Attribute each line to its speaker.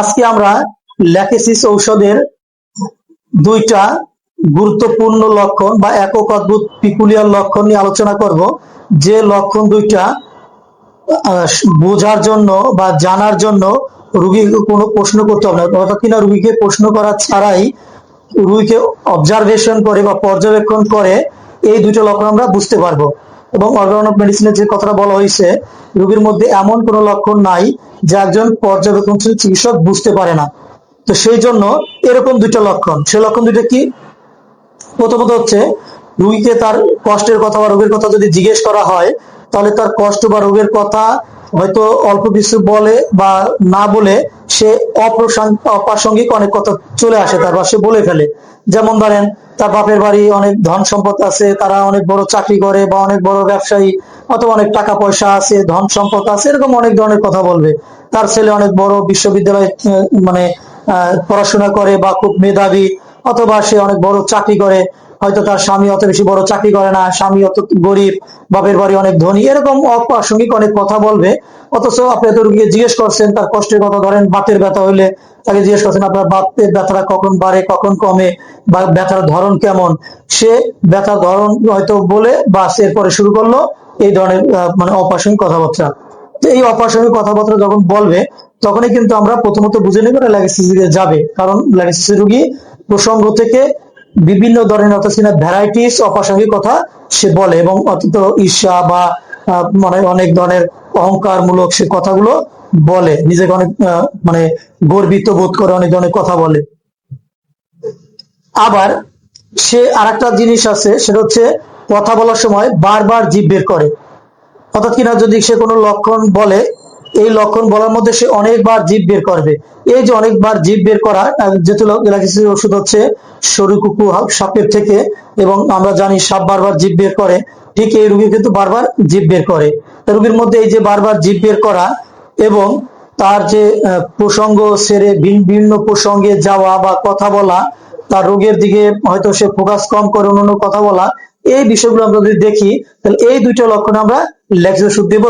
Speaker 1: আজকে আমরা ল্যাকেসিস ঔষধের দুইটা গুরুত্বপূর্ণ লক্ষণ বা একক অদ্ভুত পিকুলিয়ার লক্ষণ নিয়ে আলোচনা করব। যে লক্ষণ দুইটা বোঝার জন্য বা জানার জন্য রোগীকে কোনো প্রশ্ন করতে হবে না, অর্থাৎ কিনা রোগীকে প্রশ্ন করা ছাড়াই রোগীকে অবজারভেশন করে বা পর্যবেক্ষণ করে এই দুটো লক্ষণ আমরা বুঝতে পারবো। এবং অর্গান অফ মেডিসিনের যে কথাটা বলা হয়েছে, রোগীর মধ্যে এমন কোনো লক্ষণ নাই যে একজন পর্যবেক্ষণশীল চিকিৎসক বুঝতে পারে না। তো সেই জন্য এরকম দুইটা লক্ষণ, সেই লক্ষণ দুইটা কি? প্রথমত হচ্ছে রোগীকে তার কষ্টের কথা বা রোগের কথা যদি জিজ্ঞেস করা হয়, তাহলে তার কষ্ট বা রোগের কথা হয়তো অল্প কিছু বলে বা না বলে সে অপ্রাসঙ্গিক অনেক কথা চলে আসে তার, বা সে বলে ফেলে। যেমন ধরেন, তার বাপের বাড়ি অনেক ধন সম্পদ আছে, তারা অনেক বড় চাকরি করে বা অনেক বড় ব্যবসায়ী, অথবা অনেক টাকা পয়সা আছে, ধন সম্পদ আছে, এরকম অনেক ধরনের কথা বলবে। তার ছেলে অনেক বড় বিশ্ববিদ্যালয়ে মানে পড়াশোনা করে বা খুব মেধাবী, অথবা সে অনেক বড় চাকরি করে, হয়তো তার স্বামী অত বেশি বড় চাকরি করে না, স্বামী অত গরিব, বাপের বাড়ি অনেক ধনী, এরকম অপ্রাসঙ্গিক অনেক কথা বলবে। অথচ আপনি এত রোগীকে জিজ্ঞেস করছেন তার কষ্টের কথা, ধরেন বাতের ব্যথা হইলে তাকে জিজ্ঞেস করছেন আপনার বাতের ব্যথাটা কখন বাড়ে, কখন কমে, বা ব্যথার ধরন কেমন, সে ব্যথার ধরন হয়তো বলে বাস এরপরে শুরু করলো এই ধরনের মানে অপ্রাসঙ্গিক কথাবার্তা। তো এই অপ্রাসঙ্গিক কথাবার্তা যখন বলবে, তখনই কিন্তু আমরা প্রথমত বুঝে নেব এটা ল্যাগেসিস যাবে, কারণ ল্যাগেসিস রোগী প্রসঙ্গ থেকে বিভিন্ন ধরনের অর্থাৎ ভ্যারাইটিস অপ্রাসঙ্গিক কথা সে বলে, এবং অত্যন্ত ঈর্ষা বা মানে অনেক ধরনের অহংকার মূলক সে কথাগুলো বলে, নিজেকে অনেক মানে গর্বিত বোধ করে অনেক ধরনের কথা বলে। আবার সে আরেকটা জিনিস আছে, সেটা হচ্ছে কথা বলার সময় বারবার জিভ বের করে। অর্থাৎ কিনা যদি সে কোনো লক্ষণ বলে, এই লক্ষণ বলার মধ্যে সে অনেকবার জিভ বের করবে। এই যে অনেকবার জিভ বের করা, যেহেতু ল্যাকেসিসের ওষুধ হচ্ছে সরু কুকু সাপের থেকে, এবং আমরা জানি সাপ বারবার জিভ বের করে, ঠিক এই রোগী কিন্তু বারবার জিভ বের করে। রোগীর মধ্যে এই যে বারবার জিভ বের করা এবং তার যে প্রসঙ্গ সেরে বিভিন্ন প্রসঙ্গে যাওয়া বা কথা বলা, তার রোগের দিকে হয়তো সে ফোকাস কম করে অন্যান্য কথা বলা, এই বিষয়গুলো আমরা যদি দেখি, তাহলে এই দুইটা লক্ষণে আমরা ল্যাকেসিস ওষুধ দেব।